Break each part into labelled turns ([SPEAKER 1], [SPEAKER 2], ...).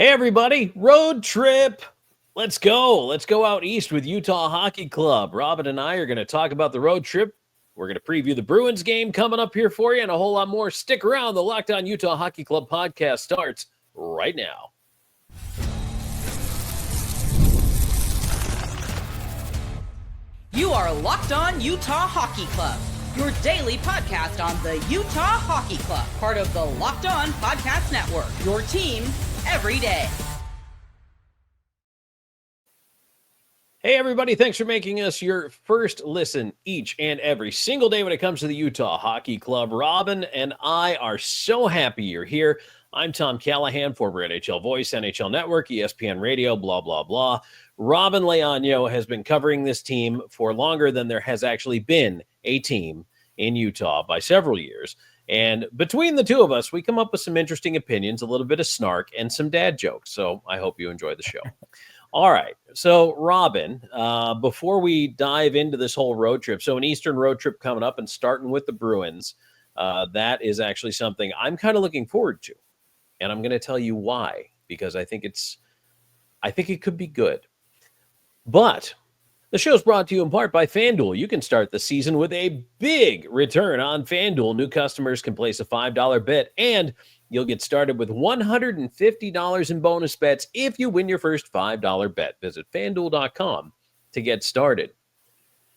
[SPEAKER 1] Hey, everybody, road trip. Let's go. Let's go out east with Utah Hockey Club. Robin and I are going to talk about the road trip. We're going to preview the Bruins game coming up here for you and a whole lot more. Stick around. The Locked On Utah Hockey Club podcast starts right now.
[SPEAKER 2] You are Locked On Utah Hockey Club, your daily podcast on the Utah Hockey Club, part of the Locked On Podcast Network, your team every day.
[SPEAKER 1] Hey, everybody. Thanks for making us your first listen each and every single day when it comes to the Utah Hockey Club. Robin and I are so happy you're here. I'm Tom Callahan, former NHL voice, NHL Network, ESPN Radio, blah, blah, blah. Robin Leaño has been covering this team for longer than there has actually been a team in Utah by several years. And between the two of us, we come up with some interesting opinions, a little bit of snark, and some dad jokes. So I hope you enjoy the show. All right. So, Robin, before we dive into this whole road trip, so an Eastern road trip coming up and starting with the Bruins, that is actually something I'm kind of looking forward to. And I'm going to tell you why, because I think it could be good. But the show's brought to you in part by FanDuel. You can start the season with a big return on FanDuel. New customers can place a $5 bet, and you'll get started with $150 in bonus bets if you win your first $5 bet. Visit FanDuel.com to get started.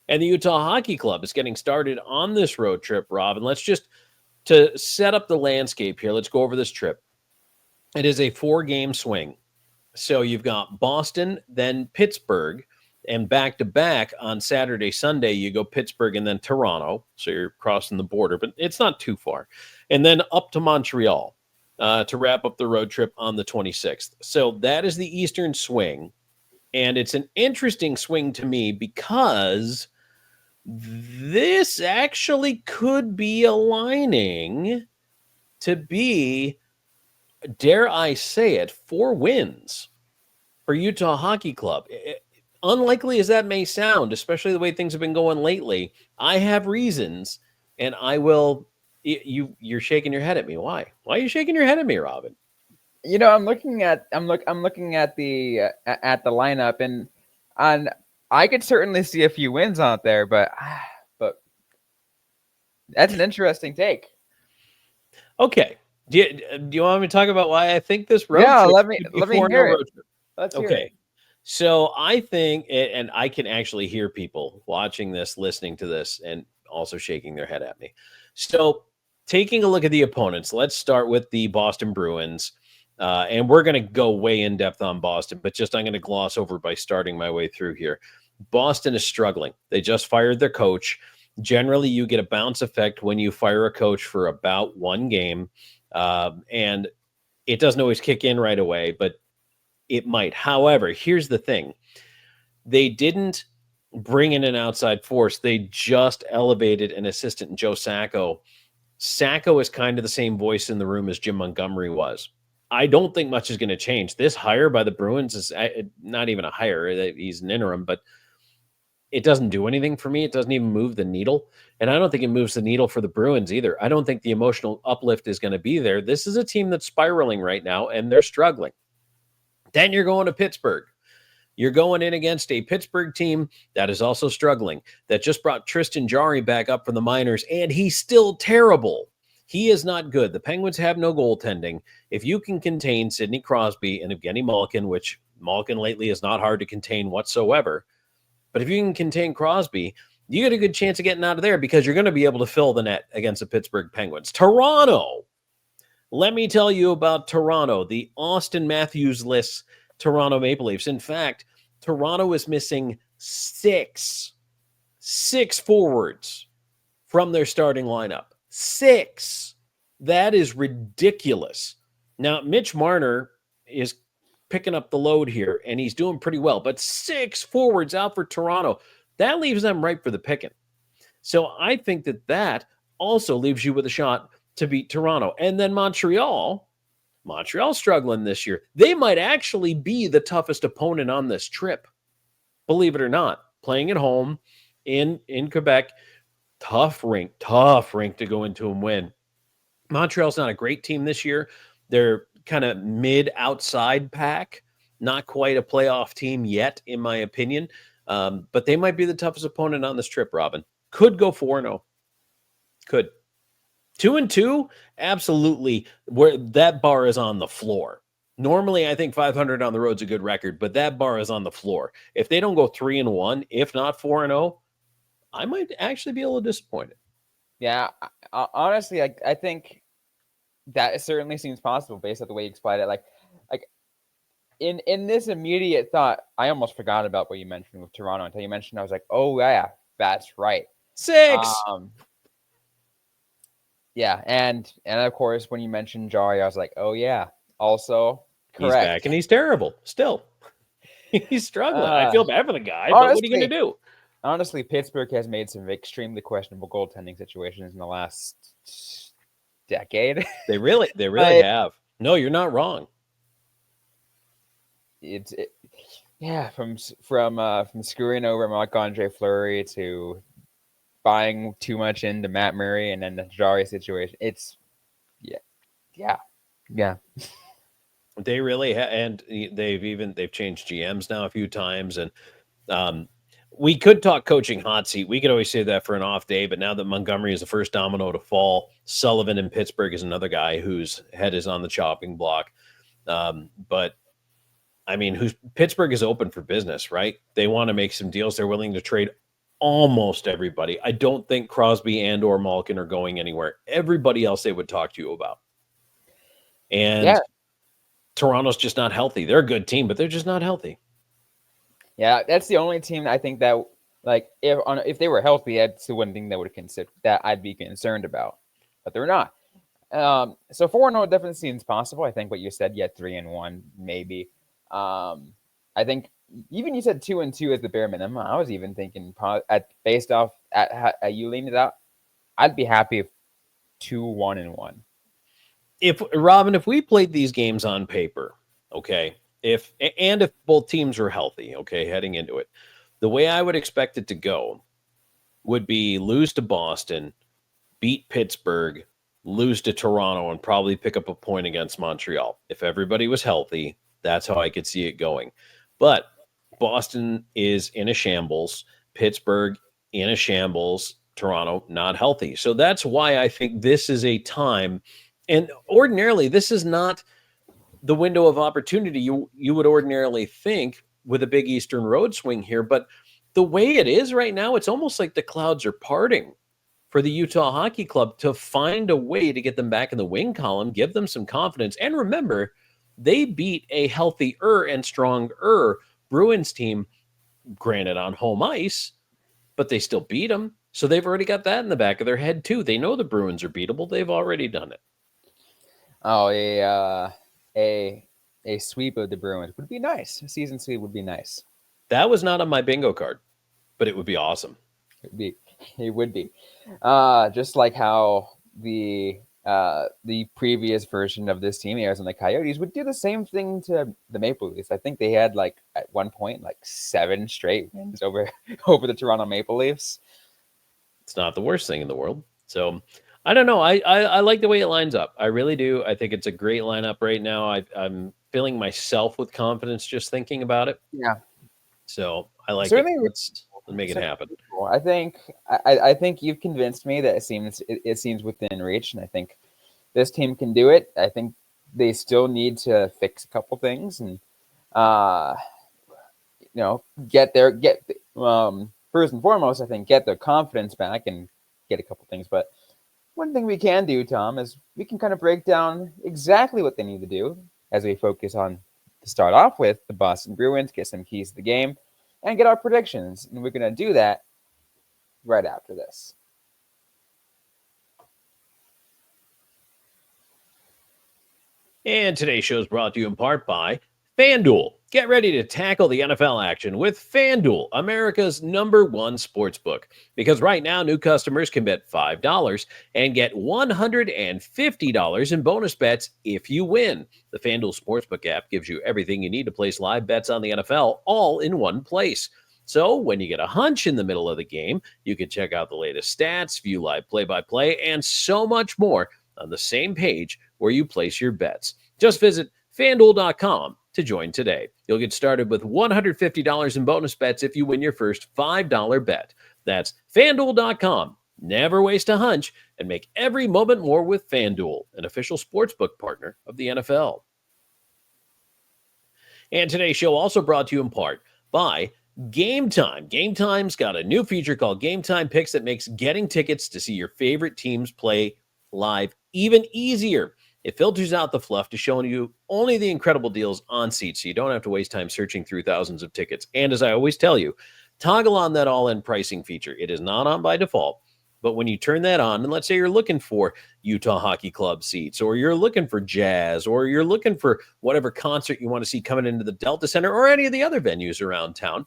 [SPEAKER 1] And the Utah Hockey Club is getting started on this road trip, Rob. And let's just, to set up the landscape here, let's go over this trip. It is a 4-game swing. So you've got Boston, then Pittsburgh, and back-to-back on Saturday, Sunday, you go Pittsburgh and then Toronto. So you're crossing the border, but it's not too far. And then up to Montreal to wrap up the road trip on the 26th. So that is the Eastern swing. And it's an interesting swing to me because this actually could be aligning to be, dare I say it, 4 wins for Utah Hockey Club. Unlikely as that may sound, especially the way things have been going lately, I have reasons, and I will. You're shaking your head at me. Why? Why are you shaking your head at me, Robin?
[SPEAKER 3] You know, I'm looking at the lineup, and I could certainly see a few wins out there, but that's an interesting take.
[SPEAKER 1] Okay. Do you want me to talk about why I think this road
[SPEAKER 3] trip?
[SPEAKER 1] Let
[SPEAKER 3] me hear it. Let's hear it.
[SPEAKER 1] So I think, and I can actually hear people watching this, listening to this, and also shaking their head at me. So taking a look at the opponents, let's start with the Boston Bruins. And we're going to go way in depth on Boston, but I'm going to gloss over by starting my way through here. Boston is struggling. They just fired their coach. Generally, you get a bounce effect when you fire a coach for about 1 game. And it doesn't always kick in right away, but it might. However, here's the thing. They didn't bring in an outside force. They just elevated an assistant, Joe Sacco. Sacco is kind of the same voice in the room as Jim Montgomery was. I don't think much is going to change. This hire by the Bruins is not even a hire. He's an interim, but it doesn't do anything for me. It doesn't even move the needle. And I don't think it moves the needle for the Bruins either. I don't think the emotional uplift is going to be there. This is a team that's spiraling right now, and they're struggling. Then you're going to Pittsburgh. You're going in against a Pittsburgh team that is also struggling, that just brought Tristan Jarry back up from the minors, and he's still terrible. He is not good. The Penguins have no goaltending. If you can contain Sidney Crosby and Evgeny Malkin, which Malkin lately is not hard to contain whatsoever, but if you can contain Crosby, you get a good chance of getting out of there because you're going to be able to fill the net against the Pittsburgh Penguins. Toronto. Let me tell you about Toronto, the Austin Matthews-less Toronto Maple Leafs. In fact, Toronto is missing six forwards from their starting lineup. 6. That is ridiculous. Now, Mitch Marner is picking up the load here, and he's doing pretty well. But 6 forwards out for Toronto, that leaves them ripe for the picking. So I think that also leaves you with a shot to beat Toronto. And then Montreal's struggling this year. They might actually be the toughest opponent on this trip, believe it or not. Playing at home in Quebec, tough rink to go into and win. Montreal's not a great team this year. They're kind of mid-outside pack. Not quite a playoff team yet, in my opinion. But they might be the toughest opponent on this trip, Robin. Could go 4-0. Could. 2-2, absolutely. Where that bar is on the floor. Normally, I think 500 on the road's a good record, but that bar is on the floor. If they don't go 3-1, if not 4-0, I might actually be a little disappointed.
[SPEAKER 3] Yeah, honestly, I think that certainly seems possible based on the way you explained it. Like in this immediate thought, I almost forgot about what you mentioned with Toronto until you mentioned. I was like, oh yeah, that's right.
[SPEAKER 1] 6.
[SPEAKER 3] Yeah, and of course when you mentioned Jari, I was like, oh yeah, also correct.
[SPEAKER 1] He's back and he's terrible still. He's struggling. I feel bad for the guy, but what are you going to do?
[SPEAKER 3] Honestly, Pittsburgh has made some extremely questionable goaltending situations in the last decade.
[SPEAKER 1] They really have. No, you're not wrong.
[SPEAKER 3] From screwing over Marc-Andre Fleury to buying too much into Matt Murray and then the Jari situation. It's yeah.
[SPEAKER 1] They really have, and they've changed GMs now a few times, and we could talk coaching hot seat. We could always say that for an off day, but now that Montgomery is the first domino to fall, Sullivan in Pittsburgh is another guy whose head is on the chopping block. But I mean, Pittsburgh is open for business, right? They want to make some deals. They're willing to trade almost everybody. I don't think Crosby and or Malkin are going anywhere. Everybody else they would talk to you about. And Toronto's just not healthy. They're a good team, but they're just not healthy.
[SPEAKER 3] Yeah, that's the only team I think that, like, if they were healthy, that's the one thing that I'd be concerned about. But they're not. So 4-0 definitely seems possible. I think what you said, 3-1 maybe. I think even you said 2-2 is the bare minimum. I was even thinking based off at you leaned it out, I'd be happy if 2-1-1.
[SPEAKER 1] If Robin, if we played these games on paper, okay, if both teams were healthy, okay, heading into it, the way I would expect it to go would be lose to Boston, beat Pittsburgh, lose to Toronto, and probably pick up a point against Montreal. If everybody was healthy, that's how I could see it going. But Boston is in a shambles, Pittsburgh in a shambles, Toronto not healthy. So that's why I think this is a time, and ordinarily this is not the window of opportunity you would ordinarily think with a big Eastern road swing here. But the way it is right now, it's almost like the clouds are parting for the Utah Hockey Club to find a way to get them back in the win column, give them some confidence. And remember, they beat a healthier and stronger Bruins team, granted on home ice, but they still beat them. So they've already got that in the back of their head too. They know the Bruins are beatable. They've already done it.
[SPEAKER 3] Oh, a sweep of the Bruins would be nice. A season sweep would be nice.
[SPEAKER 1] That was not on my bingo card, but it would be awesome.
[SPEAKER 3] It would be. Just like how the previous version of this team, the Arizona Coyotes, would do the same thing to the Maple Leafs. I think they had at one point 7 straight wins over the Toronto Maple Leafs.
[SPEAKER 1] It's not the worst thing in the world. So I don't know. I like the way it lines up. I really do. I think it's a great lineup right now. I'm filling myself with confidence just thinking about it.
[SPEAKER 3] Yeah.
[SPEAKER 1] So I like
[SPEAKER 3] Certainly,
[SPEAKER 1] it. Let's make it happen.
[SPEAKER 3] I think you've convinced me that it seems within reach, and I think this team can do it. I think they still need to fix a couple things and first and foremost, I think get their confidence back and get a couple things. But one thing we can do, Tom, is we can kind of break down exactly what they need to do as we focus on to start off with the Boston Bruins, get some keys to the game, and get our predictions. And we're going to do that right after this.
[SPEAKER 1] And today's show is brought to you in part by FanDuel. Get ready to tackle the NFL action with FanDuel, America's #1 sportsbook. Because right now, new customers can bet $5 and get $150 in bonus bets if you win. The FanDuel Sportsbook app gives you everything you need to place live bets on the NFL all in one place. So when you get a hunch in the middle of the game, you can check out the latest stats, view live play-by-play, and so much more on the same page where you place your bets. Just visit FanDuel.com to join today. You'll get started with $150 in bonus bets if you win your first $5 bet. That's FanDuel.com. Never waste a hunch and make every moment more with FanDuel, an official sportsbook partner of the NFL. And today's show also brought to you in part by Game Time. Game Time's got a new feature called Game Time Picks that makes getting tickets to see your favorite teams play live even easier. It filters out the fluff to show you only the incredible deals on seats, so you don't have to waste time searching through thousands of tickets. And as I always tell you, toggle on that all-in pricing feature. It is not on by default, but when you turn that on, and let's say you're looking for Utah Hockey Club seats, or you're looking for Jazz, or you're looking for whatever concert you want to see coming into the Delta Center, or any of the other venues around town,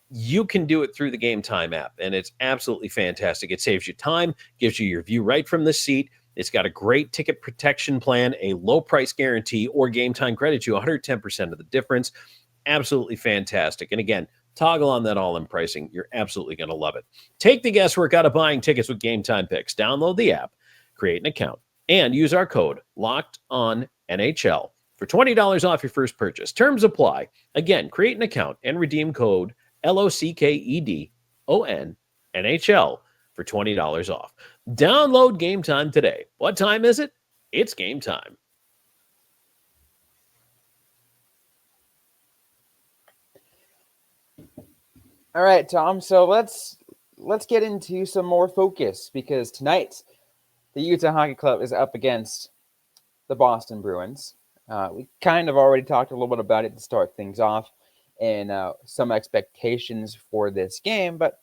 [SPEAKER 1] you can do it through the Game Time app, and it's absolutely fantastic. It saves you time, gives you your view right from the seat. It's got a great ticket protection plan, a low price guarantee, or Game Time credit you 110% of the difference. Absolutely fantastic. And again, toggle on that all-in pricing. You're absolutely going to love it. Take the guesswork out of buying tickets with Game Time Picks. Download the app, create an account, and use our code LOCKEDONNHL for $20 off your first purchase. Terms apply. Again, create an account and redeem code LOCKEDONNHL for $20 off. Download Game Time today. What time is it? It's game time.
[SPEAKER 3] All right, Tom. So let's get into some more focus, because tonight the Utah Hockey Club is up against the Boston Bruins. We kind of already talked a little bit about it to start things off, and some expectations for this game. But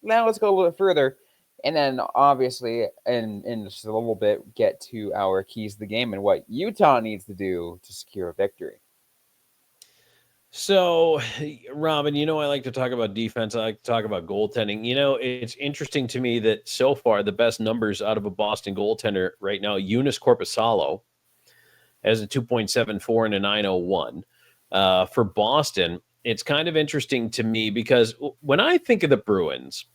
[SPEAKER 3] now let's go a little bit further, and then obviously, in just a little bit, get to our keys to the game and what Utah needs to do to secure a victory.
[SPEAKER 1] So, Robin, I like to talk about defense. I like to talk about goaltending. It's interesting to me that so far the best numbers out of a Boston goaltender right now, Eunice Korpisalo has a 2.74 and a 901. For Boston, it's kind of interesting to me because when I think of the Bruins,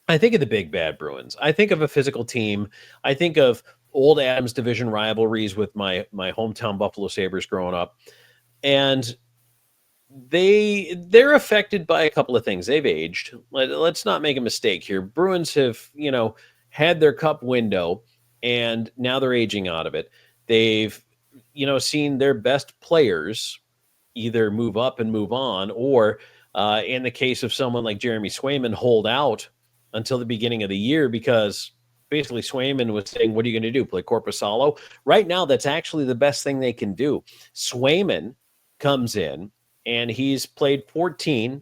[SPEAKER 1] I think of the big bad Bruins. I think of a physical team. I think of old Adams division rivalries with my hometown Buffalo Sabres growing up. And they're affected by a couple of things. They've aged. Let's not make a mistake here. Bruins have, had their cup window, and now they're aging out of it. They've, seen their best players either move up and move on, or in the case of someone like Jeremy Swayman, hold out until the beginning of the year, because basically Swayman was saying, what are you going to do? Play Korpisalo? Right now, that's actually the best thing they can do. Swayman comes in, and he's played 14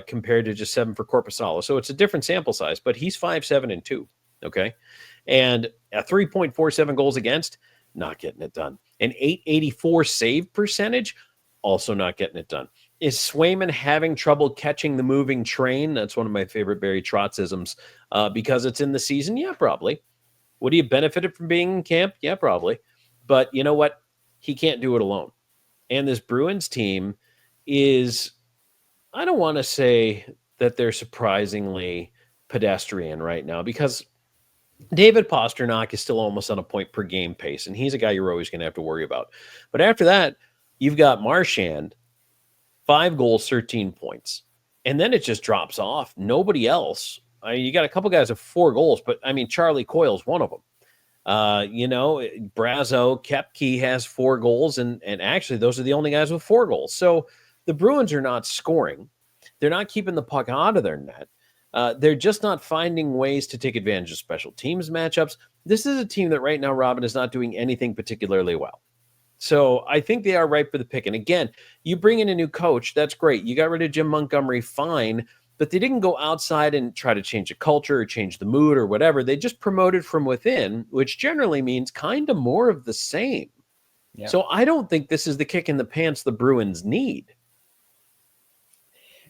[SPEAKER 1] compared to just 7 for Korpisalo. So it's a different sample size, but he's 5-7 and 2. Okay. And a 3.47 goals against, not getting it done. An 884 save percentage, also not getting it done. Is Swayman having trouble catching the moving train? That's one of my favorite Barry Trotzisms because it's in the season. Yeah, probably. Would he have benefited from being in camp? Yeah, probably. But you know what? He can't do it alone. And this Bruins team is, I don't want to say that they're surprisingly pedestrian right now, because David Pastrnak is still almost on a point per game pace, and he's a guy you're always going to have to worry about. But after that, you've got Marchand, 5 goals, 13 points. And then it just drops off. Nobody else. You got a couple guys with 4 goals, but Charlie Coyle's one of them. Brazo, Koepke has 4 goals, and actually those are the only guys with 4 goals. So the Bruins are not scoring. They're not keeping the puck out of their net. They're just not finding ways to take advantage of special teams matchups. This is a team that right now, Robin, is not doing anything particularly well. So I think they are ripe for the pick. And again, you bring in a new coach, that's great. You got rid of Jim Montgomery, fine, but they didn't go outside and try to change the culture or change the mood or whatever. They just promoted from within, which generally means kind of more of the same. Yeah. So I don't think this is the kick in the pants the Bruins need.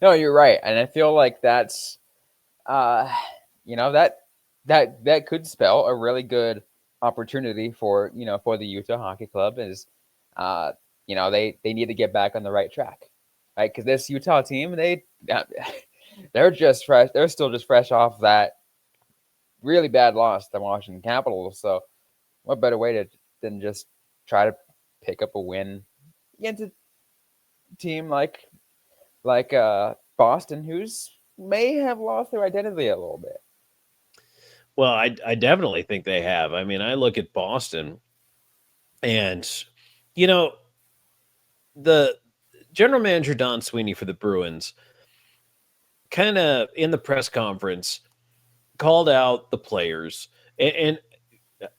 [SPEAKER 3] No, you're right. And I feel like that's, that could spell a really good opportunity for the Utah Hockey Club is, they need to get back on the right track, right? Because this Utah team, they're just fresh. They're still just fresh off that really bad loss to the Washington Capitals. So what better way than just try to pick up a win against a team like Boston, who's may have lost their identity a little bit.
[SPEAKER 1] Well, I definitely think they have. I mean, I look at Boston, and the general manager Don Sweeney for the Bruins kind of in the press conference called out the players, and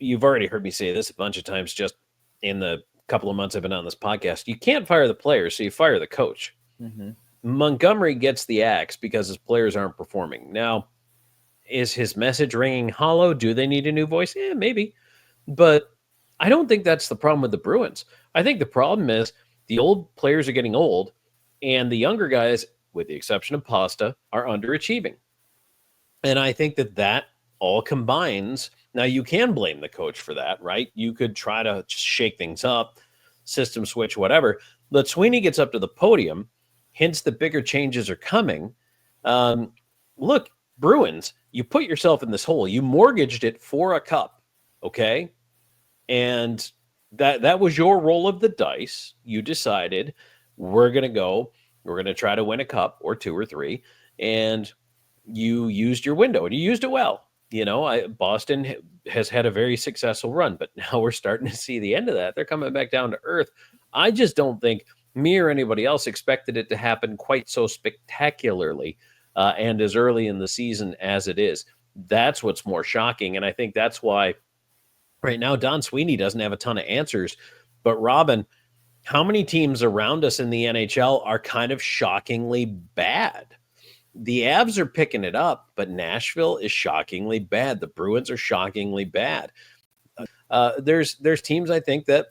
[SPEAKER 1] you've already heard me say this a bunch of times just in the couple of months I've been on this podcast. You can't fire the players, so you fire the coach.
[SPEAKER 3] Mm-hmm.
[SPEAKER 1] Montgomery gets the axe because his players aren't performing. Now, is his message ringing hollow? Do they need a new voice? Yeah, maybe. But I don't think that's the problem with the Bruins. I think the problem is the old players are getting old, and the younger guys, with the exception of Pasta, are underachieving. And I think that all combines. Now, you can blame the coach for that, right? You could try to just shake things up, system switch, whatever. But Sweeney gets up to the podium, hints that bigger changes are coming. Look, Bruins, you put yourself in this hole. You mortgaged it for a cup, okay? And that was your roll of the dice. You decided we're going to try to win a cup or two or three, and you used your window, and you used it well. Boston has had a very successful run, but now we're starting to see the end of that. They're coming back down to earth. I just don't think me or anybody else expected it to happen quite so spectacularly and as early in the season as it is. That's what's more shocking, and I think that's why right now Don Sweeney doesn't have a ton of answers. But Robin, how many teams around us in the NHL are kind of shockingly bad? The Avs are picking it up, but Nashville is shockingly bad. The Bruins are shockingly bad. There's teams I think that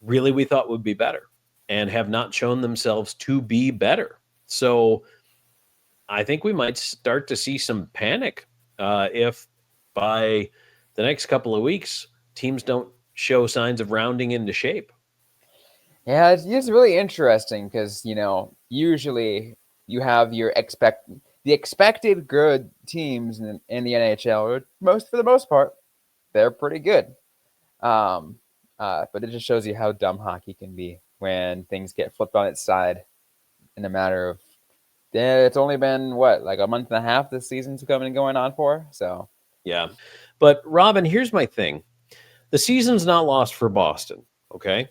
[SPEAKER 1] really we thought would be better and have not shown themselves to be better. So I think we might start to see some panic if by the next couple of weeks teams don't show signs of rounding into shape.
[SPEAKER 3] Yeah, it's really interesting because, usually you have the expected good teams in the NHL. For the most part, they're pretty good. But it just shows you how dumb hockey can be when things get flipped on its side in a matter of. It's only been like a month and a half this season's going on for. So
[SPEAKER 1] yeah, but Robin, here's my thing: the season's not lost for Boston. Okay,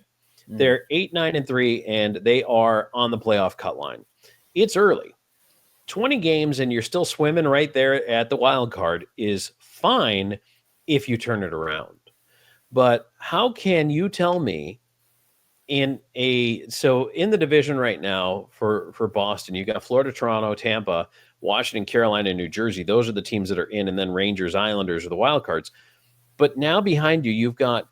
[SPEAKER 1] they're 8-9-3, and they are on the playoff cut line. It's early. 20 games and you're still swimming right there at the wild card is fine if you turn it around. But how can you tell me in the division right now for Boston, you got Florida, Toronto, Tampa, Washington, Carolina, New Jersey. Those are the teams that are in, and then Rangers, Islanders are the wild cards. But now behind you, you've got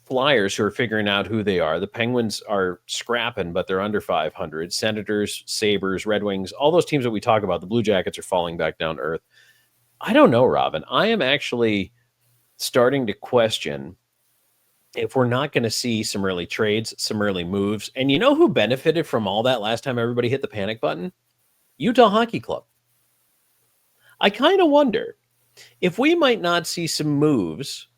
[SPEAKER 1] Flyers who are figuring out who they are. The Penguins are scrapping, but they're under 500. Senators, Sabres, Red Wings, all those teams that we talk about, the Blue Jackets are falling back down to earth. I don't know, Robin. I am actually starting to question if we're not going to see some early trades, some early moves. And you know who benefited from all that last time everybody hit the panic button? Utah Hockey Club. I kind of wonder if we might not see some moves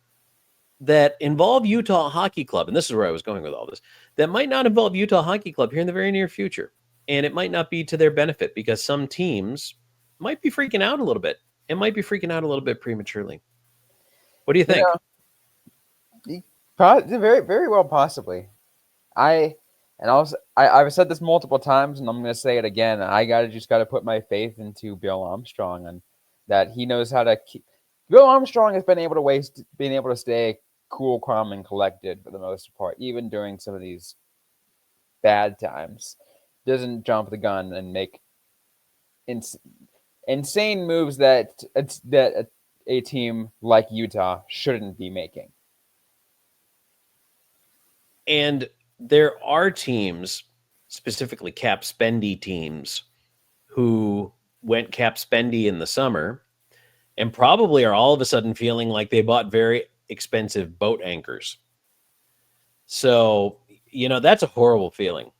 [SPEAKER 1] that involve Utah Hockey Club, and this is where I was going with all this, that might not involve Utah Hockey Club here in the very near future. And it might not be to their benefit because some teams might be freaking out a little bit. It might be freaking out a little bit prematurely. What do you think?
[SPEAKER 3] Very, very well, possibly. I've said this multiple times, and I'm going to say it again. I just got to put my faith into Bill Armstrong, and that he knows how to keep. Bill Armstrong has been able to stay cool, calm, and collected for the most part, even during some of these bad times. Doesn't jump the gun and make insane moves that a team like Utah shouldn't be making.
[SPEAKER 1] And there are teams, specifically cap spendy teams, who went cap spendy in the summer and probably are all of a sudden feeling like they bought very expensive boat anchors. So, that's a horrible feeling.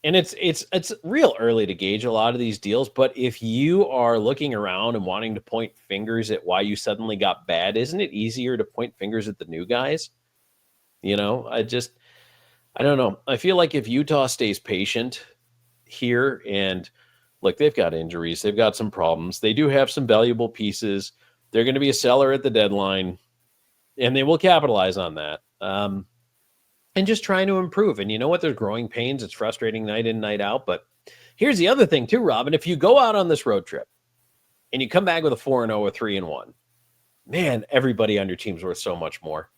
[SPEAKER 1] And it's real early to gauge a lot of these deals. But if you are looking around and wanting to point fingers at why you suddenly got bad, isn't it easier to point fingers at the new guys? I don't know. I feel like if Utah stays patient here, and look, they've got injuries, they've got some problems. They do have some valuable pieces. They're going to be a seller at the deadline, and they will capitalize on that. And just trying to improve. And you know what? There's growing pains. It's frustrating night in, night out. But here's the other thing too, Robin. If you go out on this road trip and you come back with a 4-0 or 3-1, man, everybody on your team's worth so much more.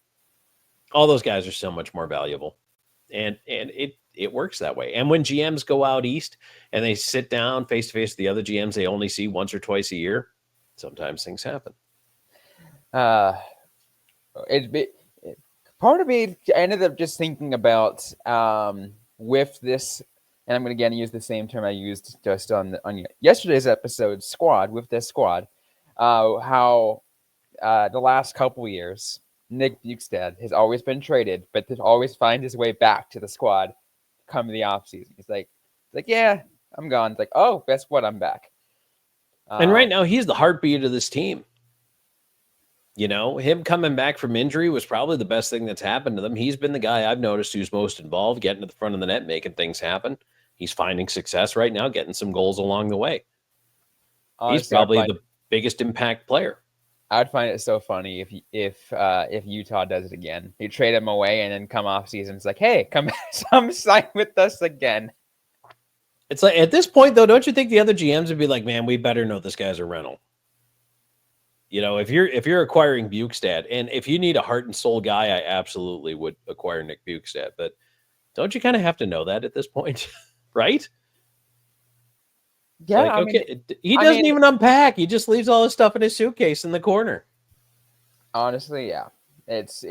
[SPEAKER 1] All those guys are so much more valuable. And it works that way. And when GMs go out east and they sit down face to face with the other GMs they only see once or twice a year, sometimes things happen.
[SPEAKER 3] Part of me ended up just thinking about with this, and I'm going to again use the same term I used just on yesterday's episode, squad, with this squad, how the last couple of years, Nick Bjugstad has always been traded, but to always find his way back to the squad come the offseason. He's like, yeah, I'm gone. It's like, oh, guess what? I'm back.
[SPEAKER 1] And right now, he's the heartbeat of this team. You know, him coming back from injury was probably the best thing that's happened to them. He's been the guy I've noticed who's most involved, getting to the front of the net, making things happen. He's finding success right now, getting some goals along the way. Honestly, he's probably the biggest impact player.
[SPEAKER 3] I'd find it so funny if Utah does it again. You trade him away and then come off season, it's like, hey, come sign with us again.
[SPEAKER 1] It's like at this point, though, don't you think the other GMs would be like, man, we better know this guy's a rental. You know, if you're acquiring Bjugstad, and if you need a heart and soul guy, I absolutely would acquire Nick Bjugstad. But don't you kind of have to know that at this point, right?
[SPEAKER 3] Yeah,
[SPEAKER 1] like, okay, he doesn't even unpack. He just leaves all his stuff in his suitcase in the corner.
[SPEAKER 3] Honestly, yeah, it's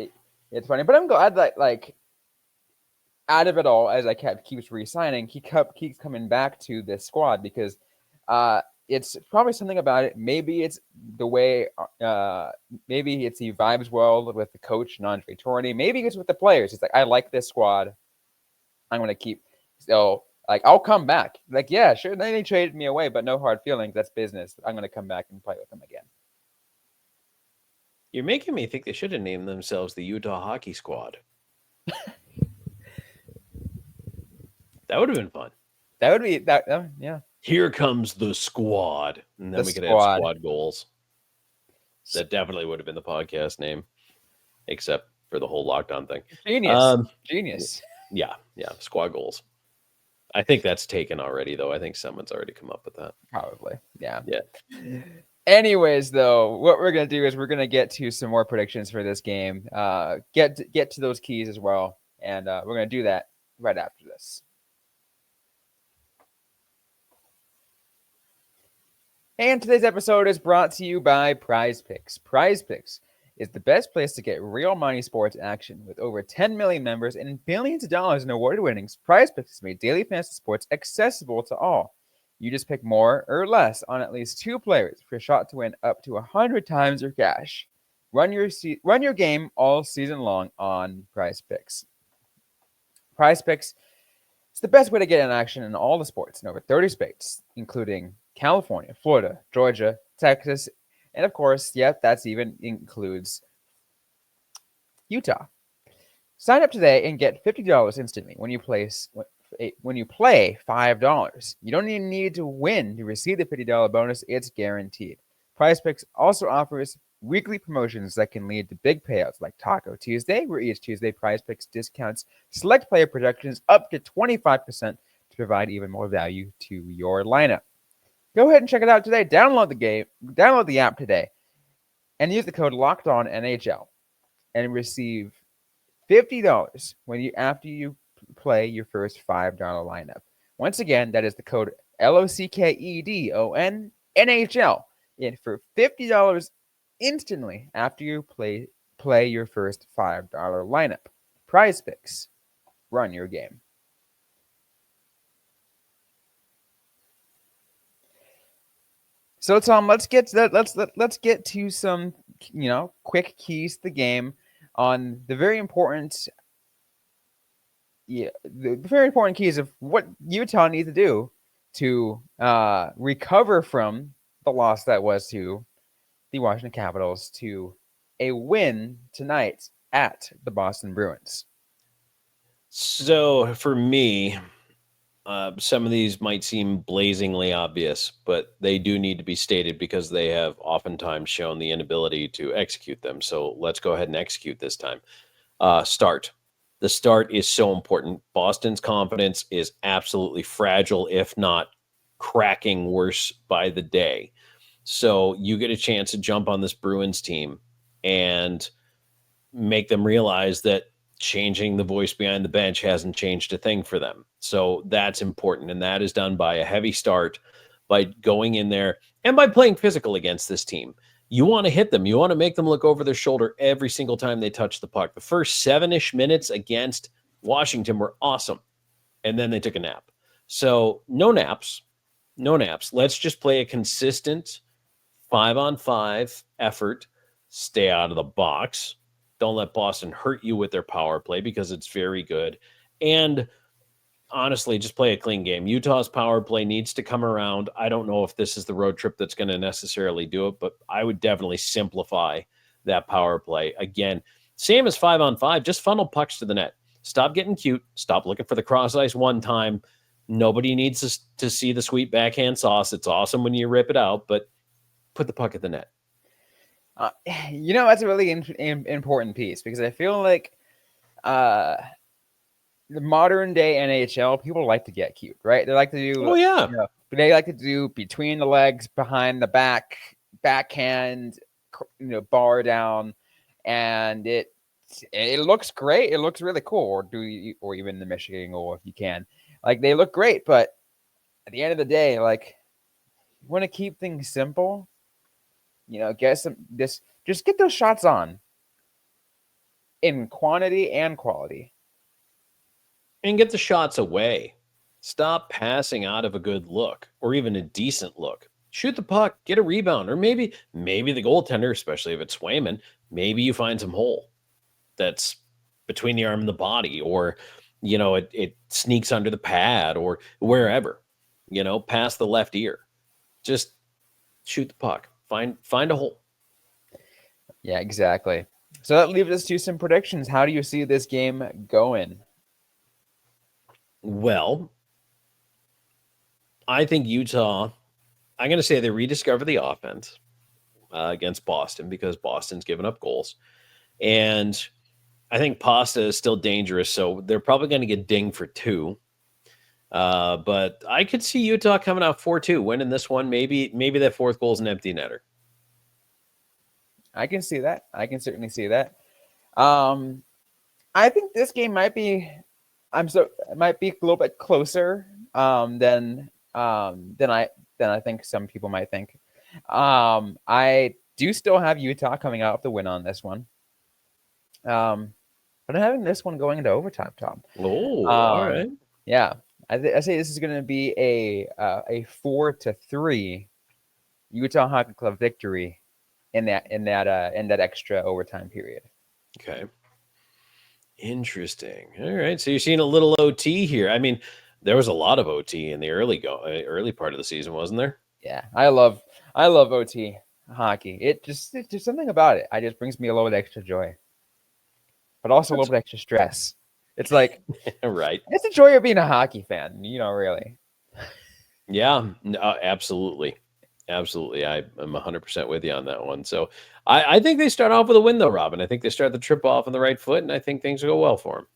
[SPEAKER 3] funny, but I'm glad that like out of it all, as I keeps re-signing, he keeps coming back to this squad because it's probably something about it. Maybe it's the way, maybe it's he vibes well with the coach, Andre Tourigny. Maybe it's with the players. It's like, I like this squad. I'm going to keep. So, like, I'll come back. Like, yeah, sure. Then they traded me away, but no hard feelings. That's business. I'm going to come back and play with them again.
[SPEAKER 1] You're making me think they should have named themselves the Utah Hockey Squad. That would have been fun.
[SPEAKER 3] That would be that. Yeah.
[SPEAKER 1] Here comes the squad, and then we could have squad goals. That definitely would have been the podcast name, except for the whole lockdown thing.
[SPEAKER 3] Genius.
[SPEAKER 1] Yeah, squad goals. I think that's taken already, though. I think someone's already come up with that.
[SPEAKER 3] Probably, yeah.
[SPEAKER 1] Anyways,
[SPEAKER 3] though, what we're gonna do is we're gonna get to some more predictions for this game. Get to those keys as well, and we're gonna do that right after this. And today's episode is brought to you by Prize Picks. Prize Picks is the best place to get real money sports action. With over 10 million members and billions of dollars in award winnings, Prize Picks has made daily fantasy sports accessible to all. You just pick more or less on at least 2 players for a shot to win up to 100 times your cash. Run your game all season long on Prize Picks. Prize Picks is the best way to get in action in all the sports in over 30 states, including California, Florida, Georgia, Texas, and of course, that's even includes Utah. Sign up today and get $50 instantly when you play $5. You don't even need to win to receive the $50 bonus. It's guaranteed. PrizePicks also offers weekly promotions that can lead to big payouts like Taco Tuesday, where each Tuesday PrizePicks discounts select player projections up to 25% to provide even more value to your lineup. Go ahead and check it out today. Download the app today, and use the code LOCKEDONNHL and receive $50 after you play your first $5 lineup. Once again, that is the code LOCKEDONNHL and for $50 instantly after you play your first $5 lineup. Prize Picks. Run your game. So Tom, let's get to some quick keys to the game on the very important keys of what Utah needs to do to recover from the loss that was to the Washington Capitals to a win tonight at the Boston Bruins.
[SPEAKER 1] So for me, some of these might seem blazingly obvious, but they do need to be stated because they have oftentimes shown the inability to execute them. So let's go ahead and execute this time. Start. The start is so important. Boston's confidence is absolutely fragile, if not cracking worse by the day. So you get a chance to jump on this Bruins team and make them realize that changing the voice behind the bench hasn't changed a thing for them. So that's important. And that is done by a heavy start, by going in there and by playing physical against this team. You want to hit them. You want to make them look over their shoulder every single time they touch the puck. The first 7-ish minutes against Washington were awesome. And then they took a nap. So no naps, no naps. Let's just play a consistent 5-on-5 effort. Stay out of the box. Don't let Boston hurt you with their power play because it's very good. And honestly, just play a clean game. Utah's power play needs to come around. I don't know if this is the road trip that's going to necessarily do it, but I would definitely simplify that power play. Again, same as 5-on-5, just funnel pucks to the net. Stop getting cute. Stop looking for the cross ice one time. Nobody needs to see the sweet backhand sauce. It's awesome when you rip it out, but put the puck at the net.
[SPEAKER 3] That's a really important piece because I feel like the modern day NHL, people like to get cute, right? They like to do, they like to do between the legs, behind the back, backhand, bar down, and it looks great. It looks really cool, or even the Michigan goal if you can. Like they look great, but at the end of the day, like you want to keep things simple. Get some just get those shots on in quantity and quality.
[SPEAKER 1] And get the shots away. Stop passing out of a good look or even a decent look. Shoot the puck, get a rebound, or maybe the goaltender, especially if it's Swayman, maybe you find some hole that's between the arm and the body, or it sneaks under the pad or wherever, past the left ear. Just shoot the puck. Find a hole.
[SPEAKER 3] Yeah, exactly. So that leaves us to some predictions. How do you see this game going?
[SPEAKER 1] Well, I think Utah, I'm going to say they rediscover the offense against Boston because Boston's given up goals. And I think Pasta is still dangerous, so they're probably going to get dinged for 2. But I could see Utah coming out 4-2, winning this one. Maybe that fourth goal is an empty netter.
[SPEAKER 3] I can see that. I can certainly see that. I think this game might be a little bit closer than I think some people might think. I do still have Utah coming out with the win on this one. But I'm having this one going into overtime, Tom.
[SPEAKER 1] Oh, all right.
[SPEAKER 3] Yeah. I say this is going to be a 4-3 Utah Hockey Club victory in that extra overtime period.
[SPEAKER 1] Okay. Interesting. All right. So you're seeing a little OT here. I mean, there was a lot of OT in the early part of the season, wasn't there?
[SPEAKER 3] Yeah, I love OT hockey. It's just something about it. It just brings me a little bit extra joy, but also a little bit extra stress. It's like,
[SPEAKER 1] right.
[SPEAKER 3] It's the joy of being a hockey fan, really.
[SPEAKER 1] Yeah, absolutely. Absolutely. I'm 100% with you on that one. So I think they start off with a win, though, Robin. I think they start the trip off on the right foot, and I think things will go well for them.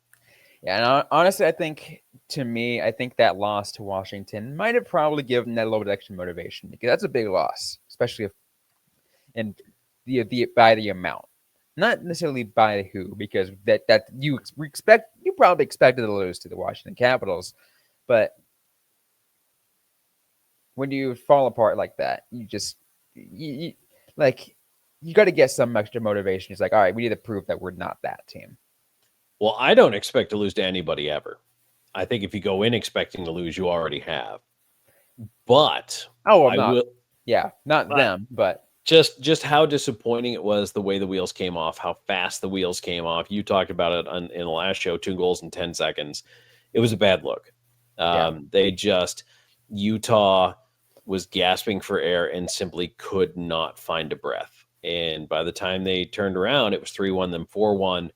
[SPEAKER 3] Yeah, and honestly, I think that loss to Washington might have probably given that a little bit extra motivation because that's a big loss, especially by the amount. Not necessarily by who, because that you probably expected to lose to the Washington Capitals, but when you fall apart like that, you got to get some extra motivation. It's like, all right, we need to prove that we're not that team.
[SPEAKER 1] Well, I don't expect to lose to anybody ever. I think if you go in expecting to lose, you already have. But
[SPEAKER 3] not them, but.
[SPEAKER 1] Just how disappointing it was the way the wheels came off, how fast the wheels came off. You talked about it in the last show, 2 goals in 10 seconds. It was a bad look. Utah was gasping for air and simply could not find a breath. And by the time they turned around, it was 3-1, then 4-1.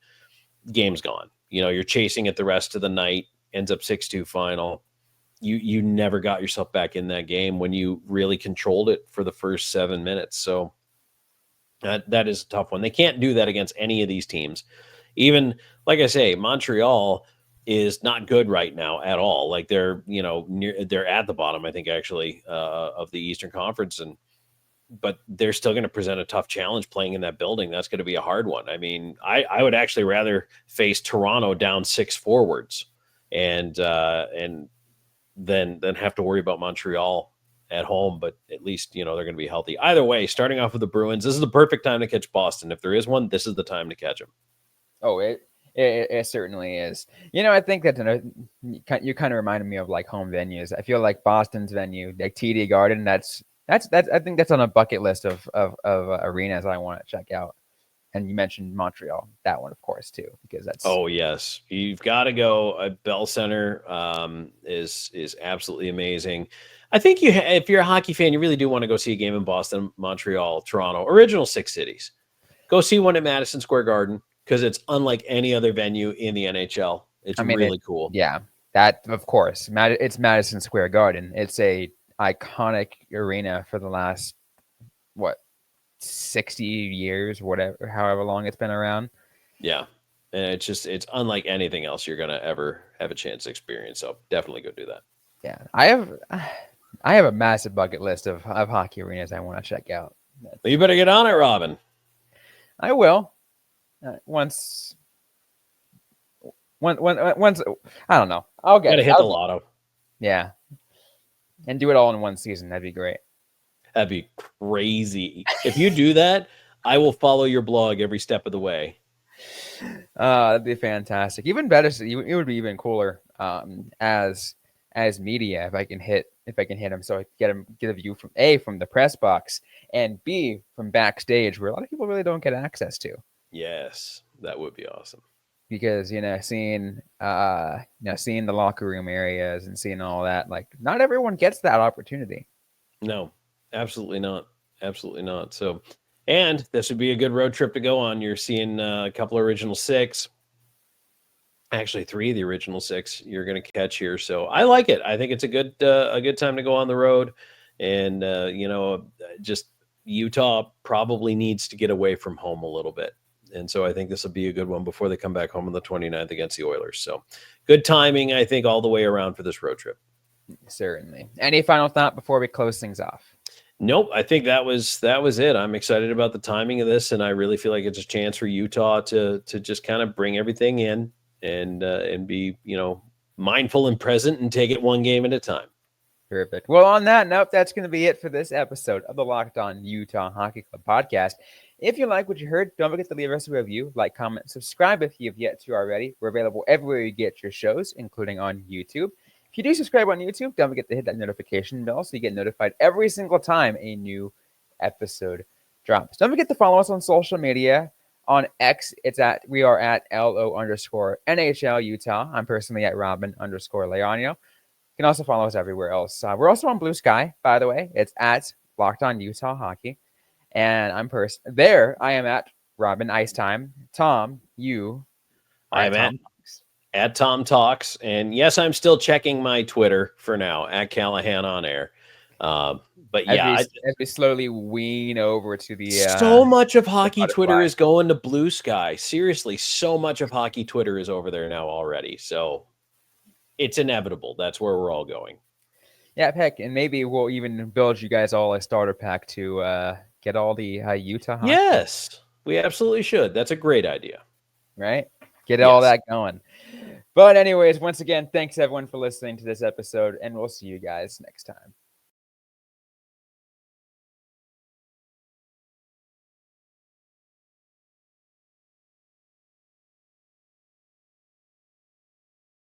[SPEAKER 1] Game's gone. you're chasing it the rest of the night, ends up 6-2 final. You never got yourself back in that game when you really controlled it for the first 7 minutes. So that is a tough one. They can't do that against any of these teams. Even, like I say, Montreal is not good right now at all. Like they're at the bottom, I think, actually, of the Eastern Conference, but they're still going to present a tough challenge playing in that building. That's going to be a hard one. I mean, I would actually rather face Toronto down 6 forwards and then have to worry about Montreal at home, but at least, they're going to be healthy. Either way, starting off with the Bruins, this is the perfect time to catch Boston. If there is one, this is the time to catch them. Oh,
[SPEAKER 3] it certainly is. I think that you kind of reminded me of like home venues. I feel like Boston's venue, like TD Garden, that's I think that's on a bucket list of arenas I want to check out. And you mentioned Montreal, that one, of course, too, because that's.
[SPEAKER 1] Oh yes, you've got to go. Bell Center is absolutely amazing. I think if you're a hockey fan, you really do want to go see a game in Boston, Montreal, Toronto, original 6 cities. Go see one at Madison Square Garden because it's unlike any other venue in the NHL. It's really cool.
[SPEAKER 3] Yeah, that of course. It's Madison Square Garden. It's a iconic arena for the last 60 years, whatever, however long it's been around.
[SPEAKER 1] Yeah. And it's unlike anything else you're going to ever have a chance to experience. So definitely go do that.
[SPEAKER 3] Yeah. I have a massive bucket list of hockey arenas I want to check out.
[SPEAKER 1] Well, you better get on it, Robin.
[SPEAKER 3] I will. Once, I don't know. I'll get
[SPEAKER 1] it. Hit the lotto.
[SPEAKER 3] Yeah. And do it all in one season. That'd be great.
[SPEAKER 1] That'd be crazy. If you do that, I will follow your blog every step of the way.
[SPEAKER 3] That'd be fantastic. Even better, it would be even cooler as media if I can hit him, so I get a view from the press box, and B, from backstage, where a lot of people really don't get access to.
[SPEAKER 1] Yes, that would be awesome.
[SPEAKER 3] Because seeing the locker room areas and seeing all that, like not everyone gets that opportunity.
[SPEAKER 1] No, absolutely not. Absolutely not. So, and this would be a good road trip to go on. You're seeing a couple of original 6, actually 3 of the original 6 you're going to catch here. So I like it. I think it's a good time to go on the road. And, just Utah probably needs to get away from home a little bit. And so I think this will be a good one before they come back home on the 29th against the Oilers. So good timing, I think, all the way around for this road trip.
[SPEAKER 3] Certainly. Any final thought before we close things off?
[SPEAKER 1] Nope. I think that was it. I'm excited about the timing of this, and I really feel like it's a chance for Utah to just kind of bring everything in and be, mindful and present and take it one game at a time.
[SPEAKER 3] Perfect. Well, on that note, that's going to be it for this episode of the Locked On Utah Hockey Club podcast. If you like what you heard, don't forget to leave us a review, like, comment, subscribe if you've yet to already. We're available everywhere you get your shows, including on YouTube. If you do subscribe on YouTube, don't forget to hit that notification bell so you get notified every single time a new episode drops. Don't forget to follow us on social media. On X, we are at LO_NHL Utah. I'm personally at Robin_Leaño. You can also follow us everywhere else. We're also on Blue Sky, by the way. It's at Locked On Utah Hockey. And I am at Robin Ice Time. Tom,
[SPEAKER 1] I am at Tom Talks. And yes, I'm still checking my Twitter for now, at Callahan on Air. But yeah,
[SPEAKER 3] as we slowly wean over to the
[SPEAKER 1] so much of hockey Twitter is going to Blue Sky. Seriously, so much of hockey Twitter is over there now already. So it's inevitable. That's where we're all going.
[SPEAKER 3] Yeah, heck, and maybe we'll even build you guys all a starter pack to get all the Utah hockey.
[SPEAKER 1] Yes, we absolutely should. That's a great idea.
[SPEAKER 3] Right? Get all that going. But anyways, once again, thanks everyone for listening to this episode, and we'll see you guys next time.